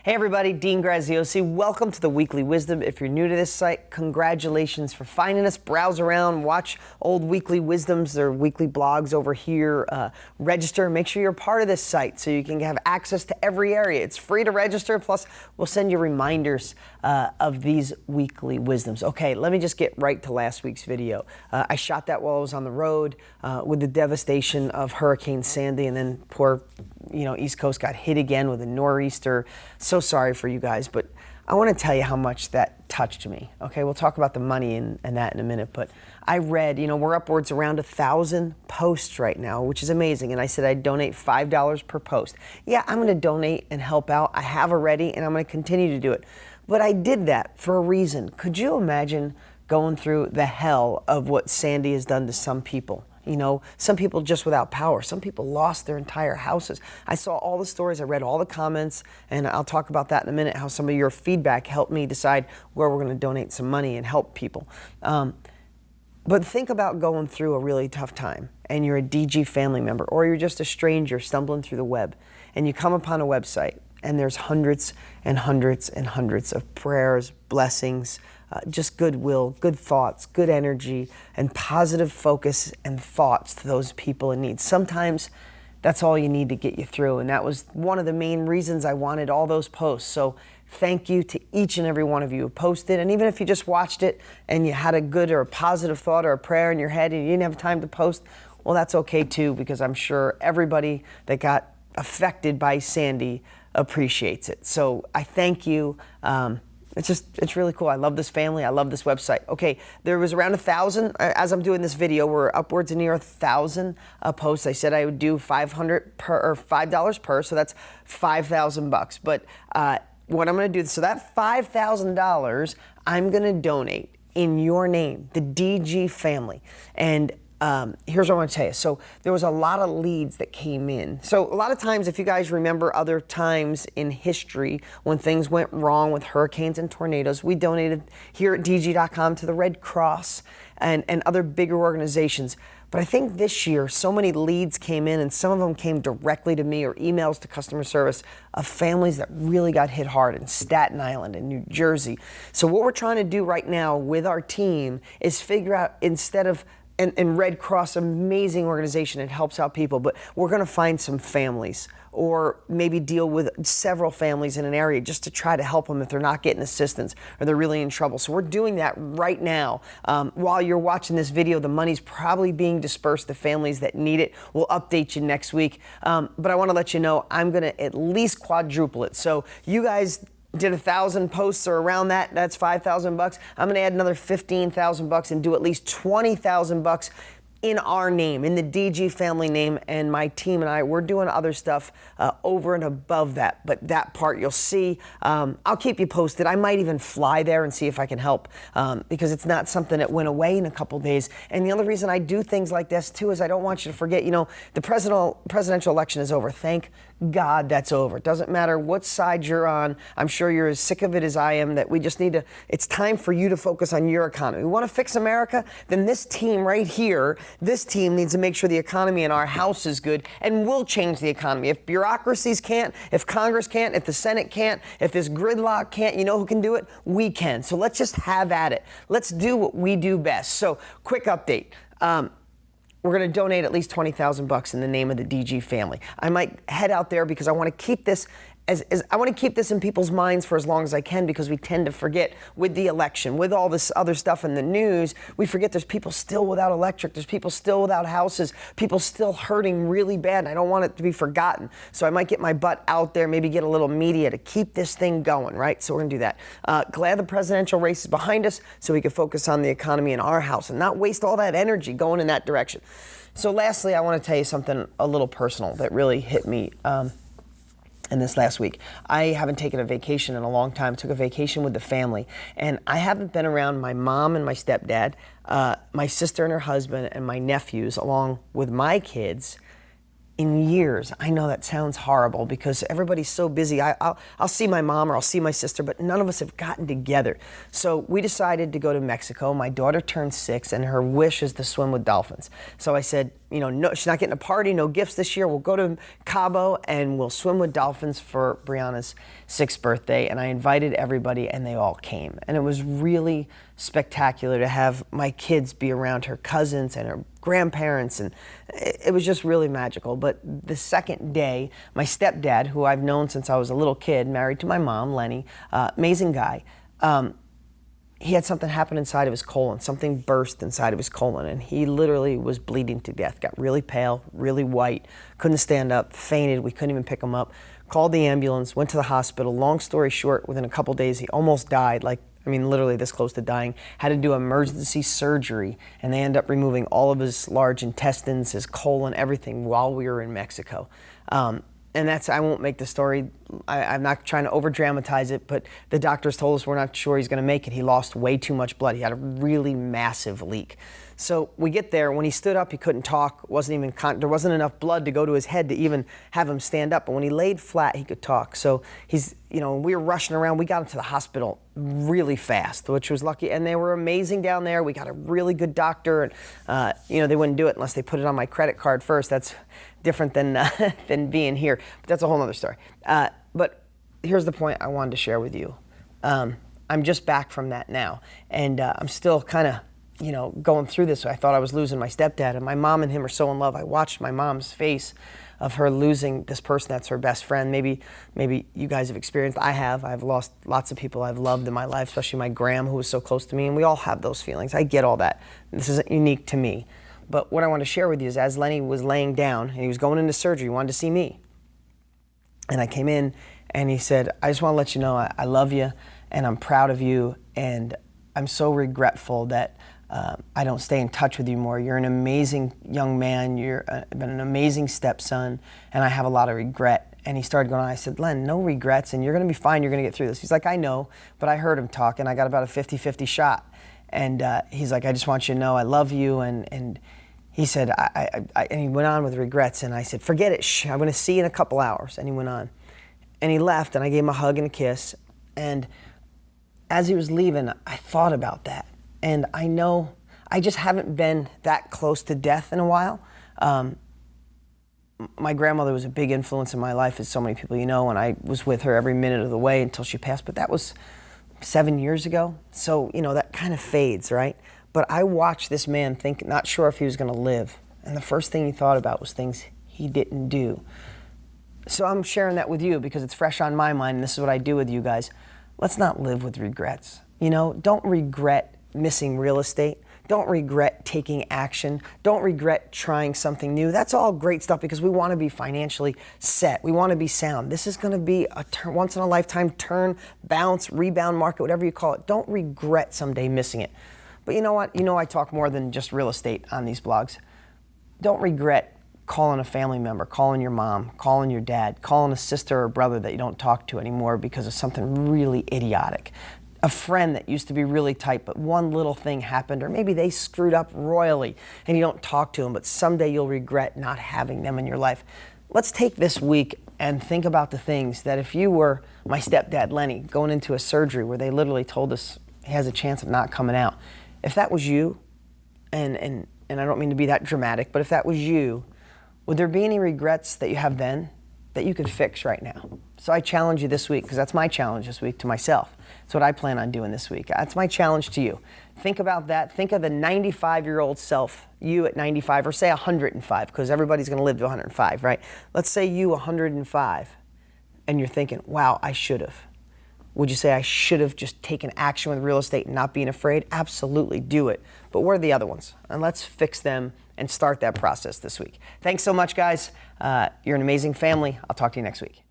Hey everybody, Dean Graziosi. Welcome to the Weekly Wisdom. If you're new to this site, congratulations for finding us. Browse around, watch old Weekly Wisdoms, their weekly blogs over here. Register, make sure you're a part of this site so you can have access to every area. It's free to register, plus we'll send you reminders of these Weekly Wisdoms. Okay, let me just get right to last week's video. I shot that while I was on the road with the devastation of Hurricane Sandy, and then poor East Coast got hit again with a nor'easter. So sorry for you guys, but I want to tell you how much that touched me. Okay, we'll talk about the money and that in a minute, but I read, we're upwards around 1,000 posts right now, which is amazing, and I said I'd donate $5 per post. Yeah, I'm going to donate and help out. I have already, and I'm going to continue to do it. But I did that for a reason. Could you imagine going through the hell of what Sandy has done to some people? Some people just without power. Some people lost their entire houses. I saw all the stories, I read all the comments, and I'll talk about that in a minute, how some of your feedback helped me decide where we're going to donate some money and help people. But think about going through a really tough time, and you're a DG family member, or you're just a stranger stumbling through the web, and you come upon a website, and there's hundreds and hundreds and hundreds of prayers, blessings, just goodwill, good thoughts, good energy, and positive focus and thoughts to those people in need. Sometimes that's all you need to get you through, and that was one of the main reasons I wanted all those posts. So thank you to each and every one of you who posted, and even if you just watched it and you had a good or a positive thought or a prayer in your head and you didn't have time to post, well, that's okay too, because I'm sure everybody that got affected by Sandy appreciates it. So I thank you. It's really cool. I love this family. I love this website. Okay, there was around 1,000. As I'm doing this video, we're upwards of near 1,000 posts. I said I would do $5 per, so that's $5,000 bucks. But what I'm going to do, so that $5,000, I'm going to donate in your name, the DG family. And here's what I want to tell you. So there was a lot of leads that came in. So a lot of times, if you guys remember other times in history when things went wrong with hurricanes and tornadoes, we donated here at DG.com to the Red Cross and other bigger organizations. But I think this year, so many leads came in, and some of them came directly to me or emails to customer service of families that really got hit hard in Staten Island and New Jersey. So what we're trying to do right now with our team is figure out, instead of and Red Cross, amazing organization, it helps out people, but we're going to find some families or maybe deal with several families in an area just to try to help them if they're not getting assistance or they're really in trouble. So we're doing that right now. While you're watching this video, the money's probably being dispersed to families that need it. We'll update you next week. But I want to let you know I'm going to at least quadruple it. So you guys did 1,000 posts or around that, that's $5,000 bucks. I'm going to add another $15,000 bucks and do at least $20,000 bucks in our name, in the DG family name, and my team and I, we're doing other stuff over and above that. But that part you'll see. I'll keep you posted. I might even fly there and see if I can help because it's not something that went away in a couple days. And the other reason I do things like this too is I don't want you to forget, the presidential election is over. Thank God that's over. It doesn't matter what side you're on. I'm sure you're as sick of it as I am, that we just need to, it's time for you to focus on your economy. We want to fix America? Then this team right here, this team needs to make sure the economy in our house is good, and we'll change the economy. If bureaucracies can't, if Congress can't, if the Senate can't, if this gridlock can't, you know who can do it? We can. So let's just have at it. Let's do what we do best. So quick update. We're going to donate at least $20,000 bucks in the name of the DG family. I might head out there because I want to keep this I want to keep this in people's minds for as long as I can, because we tend to forget with the election, with all this other stuff in the news, we forget there's people still without electric, there's people still without houses, people still hurting really bad, and I don't want it to be forgotten. So I might get my butt out there, maybe get a little media to keep this thing going, right? So we're going to do that. Glad the presidential race is behind us so we can focus on the economy in our house and not waste all that energy going in that direction. So lastly, I want to tell you something a little personal that really hit me in this last week. I haven't taken a vacation in a long time. Took a vacation with the family, and I haven't been around my mom and my stepdad, my sister and her husband, and my nephews, along with my kids, in years. I know that sounds horrible because everybody's so busy. I'll see my mom or I'll see my sister, but none of us have gotten together. So we decided to go to Mexico. My daughter turned 6 and her wish is to swim with dolphins. So I said, no, she's not getting a party, no gifts this year. We'll go to Cabo and we'll swim with dolphins for Brianna's 6th birthday. And I invited everybody and they all came. And it was really spectacular to have my kids be around her cousins and her grandparents. And it was just really magical. But the second day, my stepdad, who I've known since I was a little kid, married to my mom, Lenny, amazing guy, he had something happen inside of his colon. Something burst inside of his colon, and he literally was bleeding to death. Got really pale, really white, couldn't stand up, fainted. We couldn't even pick him up. Called the ambulance, went to the hospital. Long story short, within a couple days, he almost died. Literally this close to dying. Had to do emergency surgery, and they ended up removing all of his large intestines, his colon, everything while we were in Mexico. And I won't make the story, I'm not trying to over dramatize it, but the doctors told us we're not sure he's gonna make it. He lost way too much blood. He had a really massive leak. So we get there, when he stood up, he couldn't talk, there wasn't enough blood to go to his head to even have him stand up, but when he laid flat, he could talk. So we were rushing around, we got him to the hospital really fast, which was lucky, and they were amazing down there. We got a really good doctor, and they wouldn't do it unless they put it on my credit card first. That's different than being here, but that's a whole other story. But here's the point I wanted to share with you. I'm just back from that now, and I'm still kind of going through this. I thought I was losing my stepdad, and my mom and him are so in love. I watched my mom's face of her losing this person that's her best friend. Maybe you guys have experienced, I've lost lots of people I've loved in my life, especially my grandma who was so close to me, and we all have those feelings. I get all that. This isn't unique to me. But what I want to share with you is, as Lenny was laying down and he was going into surgery, he wanted to see me. And I came in and he said, I just want to let you know I love you and I'm proud of you, and I'm so regretful that I don't stay in touch with you more. You're an amazing young man. You've been an amazing stepson, and I have a lot of regret. And he started going on. I said, Len, no regrets, and you're going to be fine. You're going to get through this. He's like, I know, but I heard him talk, and I got about a 50-50 shot. And he's like, I just want you to know I love you. And he said, and he went on with regrets. And I said, forget it. Shh, I'm going to see you in a couple hours. And he went on. And he left, and I gave him a hug and a kiss. And as he was leaving, I thought about that. And I know I just haven't been that close to death in a while. My grandmother was a big influence in my life, as so many people and I was with her every minute of the way until she passed. But that was 7 years ago. So, that kind of fades, right? But I watched this man think, not sure if he was going to live. And the first thing he thought about was things he didn't do. So I'm sharing that with you because it's fresh on my mind, and this is what I do with you guys. Let's not live with regrets. Don't regret missing real estate. Don't regret taking action. Don't regret trying something new. That's all great stuff because we want to be financially set. We want to be sound. This is going to be a once in a lifetime turn, bounce, rebound market, whatever you call it. Don't regret someday missing it. But you know what? I talk more than just real estate on these blogs. Don't regret calling a family member, calling your mom, calling your dad, calling a sister or brother that you don't talk to anymore because of something really idiotic. A friend that used to be really tight, but one little thing happened, or maybe they screwed up royally and you don't talk to them, but someday you'll regret not having them in your life. Let's take this week and think about the things that if you were my stepdad, Lenny, going into a surgery where they literally told us he has a chance of not coming out. If that was you, and I don't mean to be that dramatic, but if that was you, would there be any regrets that you have then that you could fix right now? So I challenge you this week, because that's my challenge this week to myself. That's what I plan on doing this week. That's my challenge to you. Think about that. Think of the 95-year-old self, you at 95, or say 105, because everybody's going to live to 105, right? Let's say you 105, and you're thinking, wow, I should have. Would you say I should have just taken action with real estate and not being afraid? Absolutely, do it. But what are the other ones? And let's fix them and start that process this week. Thanks so much, guys. You're an amazing family. I'll talk to you next week.